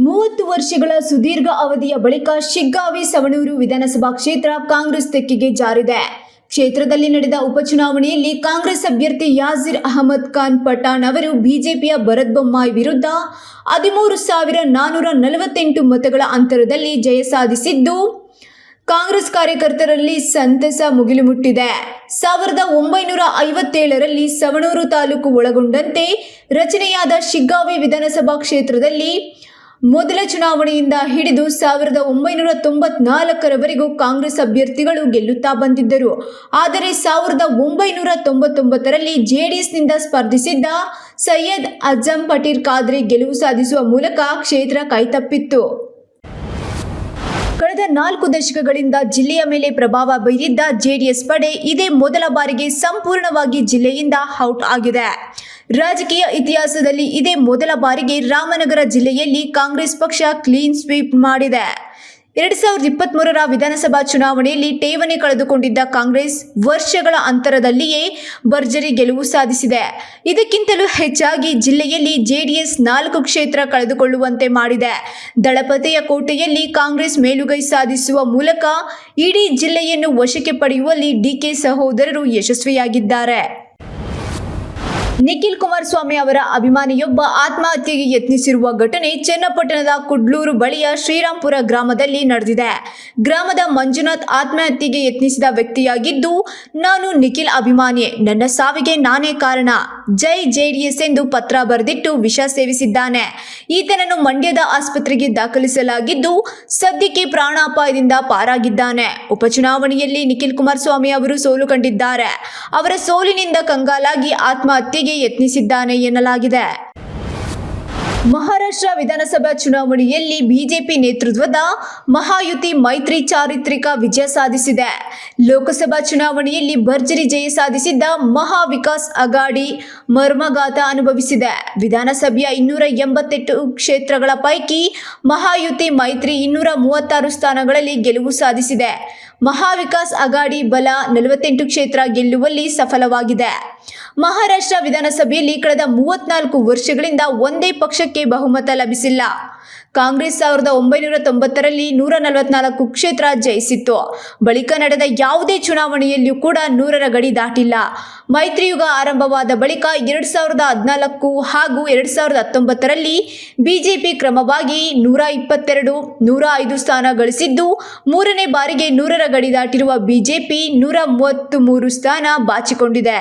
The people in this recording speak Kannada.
30 ವರ್ಷಗಳ ಸುದೀರ್ಘ ಅವಧಿಯ ಬಳಿಕ ಶಿಗ್ಗಾವಿ ಸವಣೂರು ವಿಧಾನಸಭಾ ಕ್ಷೇತ್ರ ಕಾಂಗ್ರೆಸ್ ತೆಕ್ಕೆಗೆ ಜಾರಿದೆ. ಕ್ಷೇತ್ರದಲ್ಲಿ ನಡೆದ ಉಪಚುನಾವಣೆಯಲ್ಲಿ ಕಾಂಗ್ರೆಸ್ ಅಭ್ಯರ್ಥಿ ಯಾಸಿರ್ ಅಹಮದ್ ಖಾನ್ ಪಠಾಣ್ ಅವರು ಬಿಜೆಪಿಯ ಭರತ್ ಬೊಮ್ಮಾಯಿ ವಿರುದ್ಧ 13,448 ಮತಗಳ ಅಂತರದಲ್ಲಿ ಜಯ ಸಾಧಿಸಿದ್ದು, ಕಾಂಗ್ರೆಸ್ ಕಾರ್ಯಕರ್ತರಲ್ಲಿ ಸಂತಸ ಮುಗಿಲು ಮುಟ್ಟಿದೆ. 1957ರಲ್ಲಿ ಸವಣೂರು ತಾಲೂಕು ಒಳಗೊಂಡಂತೆ ರಚನೆಯಾದ ಶಿಗ್ಗಾವಿ ವಿಧಾನಸಭಾ ಕ್ಷೇತ್ರದಲ್ಲಿ ಮೊದಲ ಚುನಾವಣೆಯಿಂದ ಹಿಡಿದು 1994ರವರೆಗೂ ಕಾಂಗ್ರೆಸ್ ಅಭ್ಯರ್ಥಿಗಳು ಗೆಲ್ಲುತ್ತಾ ಬಂದಿದ್ದರು. ಆದರೆ 1999ರಲ್ಲಿ ಜೆಡಿಎಸ್ನಿಂದ ಸ್ಪರ್ಧಿಸಿದ್ದ ಸೈಯದ್ ಅಜಂ ಪಟೀಲ್ ಖಾದ್ರಿ ಗೆಲುವು ಸಾಧಿಸುವ ಮೂಲಕ ಕ್ಷೇತ್ರ ಕೈತಪ್ಪಿತ್ತು. ಕಳೆದ 4 ದಶಕಗಳಿಂದ ಜಿಲ್ಲೆಯ ಮೇಲೆ ಪ್ರಭಾವ ಬೀರಿದ್ದ ಜೆಡಿಎಸ್ ಪಡೆ ಇದೇ ಮೊದಲ ಬಾರಿಗೆ ಸಂಪೂರ್ಣವಾಗಿ ಜಿಲ್ಲೆಯಿಂದ ಔಟ್ ಆಗಿದೆ. ರಾಜಕೀಯ ಇತಿಹಾಸದಲ್ಲಿ ಇದೇ ಮೊದಲ ಬಾರಿಗೆ ರಾಮನಗರ ಜಿಲ್ಲೆಯಲ್ಲಿ ಕಾಂಗ್ರೆಸ್ ಪಕ್ಷ ಕ್ಲೀನ್ ಸ್ವೀಪ್ ಮಾಡಿದೆ. 2023ರ ವಿಧಾನಸಭಾ ಚುನಾವಣೆಯಲ್ಲಿ ಠೇವಣಿ ಕಳೆದುಕೊಂಡಿದ್ದ ಕಾಂಗ್ರೆಸ್ ವರ್ಷಗಳ ಅಂತರದಲ್ಲಿಯೇ ಭರ್ಜರಿ ಗೆಲುವು ಸಾಧಿಸಿದೆ. ಇದಕ್ಕಿಂತಲೂ ಹೆಚ್ಚಾಗಿ ಜಿಲ್ಲೆಯಲ್ಲಿ ಜೆಡಿಎಸ್ 4 ಕ್ಷೇತ್ರ ಕಳೆದುಕೊಳ್ಳುವಂತೆ ಮಾಡಿದೆ. ದಳಪತಿಯ ಕೋಟೆಯಲ್ಲಿ ಕಾಂಗ್ರೆಸ್ ಮೇಲುಗೈ ಸಾಧಿಸುವ ಮೂಲಕ ಇಡೀ ಜಿಲ್ಲೆಯನ್ನು ವಶಕ್ಕೆ ಪಡೆಯುವಲ್ಲಿ ಡಿಕೆ ಸಹೋದರರು ಯಶಸ್ವಿಯಾಗಿದ್ದಾರೆ. ನಿಖಿಲ್ ಕುಮಾರಸ್ವಾಮಿ ಅವರ ಅಭಿಮಾನಿಯೊಬ್ಬ ಆತ್ಮಹತ್ಯೆಗೆ ಯತ್ನಿಸಿರುವ ಘಟನೆ ಚನ್ನಪಟ್ಟಣದ ಕುಡ್ಲೂರು ಬಳಿಯ ಶ್ರೀರಾಂಪುರ ಗ್ರಾಮದಲ್ಲಿ ನಡೆದಿದೆ. ಗ್ರಾಮದ ಮಂಜುನಾಥ್ ಆತ್ಮಹತ್ಯೆಗೆ ಯತ್ನಿಸಿದ ವ್ಯಕ್ತಿಯಾಗಿದ್ದು, ನಾನು ನಿಖಿಲ್ ಅಭಿಮಾನಿ, ನನ್ನ ಸಾವಿಗೆ ನಾನೇ ಕಾರಣ, ಜೈ ಜೆಡಿಎಸ್ ಎಂದು ಪತ್ರ ಬರೆದಿಟ್ಟು ವಿಷ ಸೇವಿಸಿದ್ದಾನೆ. ಈತನನ್ನು ಮಂಡ್ಯದ ಆಸ್ಪತ್ರೆಗೆ ದಾಖಲಿಸಲಾಗಿದ್ದು, ಸದ್ಯಕ್ಕೆ ಪ್ರಾಣಾಪಾಯದಿಂದ ಪಾರಾಗಿದ್ದಾನೆ. ಉಪಚುನಾವಣೆಯಲ್ಲಿ ನಿಖಿಲ್ ಕುಮಾರಸ್ವಾಮಿ ಅವರು ಸೋಲು ಕಂಡಿದ್ದಾರೆ. ಅವರ ಸೋಲಿನಿಂದ ಕಂಗಾಲಾಗಿ ಆತ್ಮಹತ್ಯೆಗೆ ಯತ್ನಿಸಿದ್ದಾನೆ ಎನ್ನಲಾಗಿದೆ. ಮಹಾರಾಷ್ಟ್ರ ವಿಧಾನಸಭಾ ಚುನಾವಣೆಯಲ್ಲಿ ಬಿಜೆಪಿ ನೇತೃತ್ವದ ಮಹಾಯುತಿ ಮೈತ್ರಿ ಚಾರಿತ್ರಿಕ ವಿಜಯ ಸಾಧಿಸಿದೆ. ಲೋಕಸಭಾ ಚುನಾವಣೆಯಲ್ಲಿ ಭರ್ಜರಿ ಜಯ ಸಾಧಿಸಿದ್ದ ಮಹಾ ವಿಕಾಸ್ ಅಘಾಡಿ ಮರ್ಮಘಾತ ಅನುಭವಿಸಿದೆ. ವಿಧಾನಸಭೆಯ 288 ಕ್ಷೇತ್ರಗಳ ಪೈಕಿ ಮಹಾಯುತಿ ಮೈತ್ರಿ 236 ಸ್ಥಾನಗಳಲ್ಲಿ ಗೆಲುವು ಸಾಧಿಸಿದೆ. ಮಹಾವಿಕಾಸ್ ಅಘಾಡಿ ಬಲ 48 ಕ್ಷೇತ್ರ ಗೆಲ್ಲುವಲ್ಲಿ ಸಫಲವಾಗಿದೆ. ಮಹಾರಾಷ್ಟ್ರ ವಿಧಾನಸಭೆಯಲ್ಲಿ ಕಳೆದ 34 ವರ್ಷಗಳಿಂದ ಒಂದೇ ಪಕ್ಷಕ್ಕೆ ಬಹುಮತ ಲಭಿಸಿಲ್ಲ. ಕಾಂಗ್ರೆಸ್ 1990ರಲ್ಲಿ 144 ಕ್ಷೇತ್ರ ಜಯಿಸಿತ್ತು. ಬಳಿಕ ನಡೆದ ಯಾವುದೇ ಚುನಾವಣೆಯಲ್ಲಿಯೂ ಕೂಡ 100ರ ಗಡಿ ದಾಟಿಲ್ಲ. ಮೈತ್ರಿಯುಗ ಆರಂಭವಾದ ಬಳಿಕ 2014 ಹಾಗೂ 2019ರಲ್ಲಿ ಬಿಜೆಪಿ ಕ್ರಮವಾಗಿ 122, 105 ಸ್ಥಾನ ಗಳಿಸಿದ್ದು, 3ನೇ ಬಾರಿಗೆ 100ರ ಗಡಿ ದಾಟಿರುವ ಬಿಜೆಪಿ 133 ಸ್ಥಾನ ಬಾಚಿಕೊಂಡಿದೆ.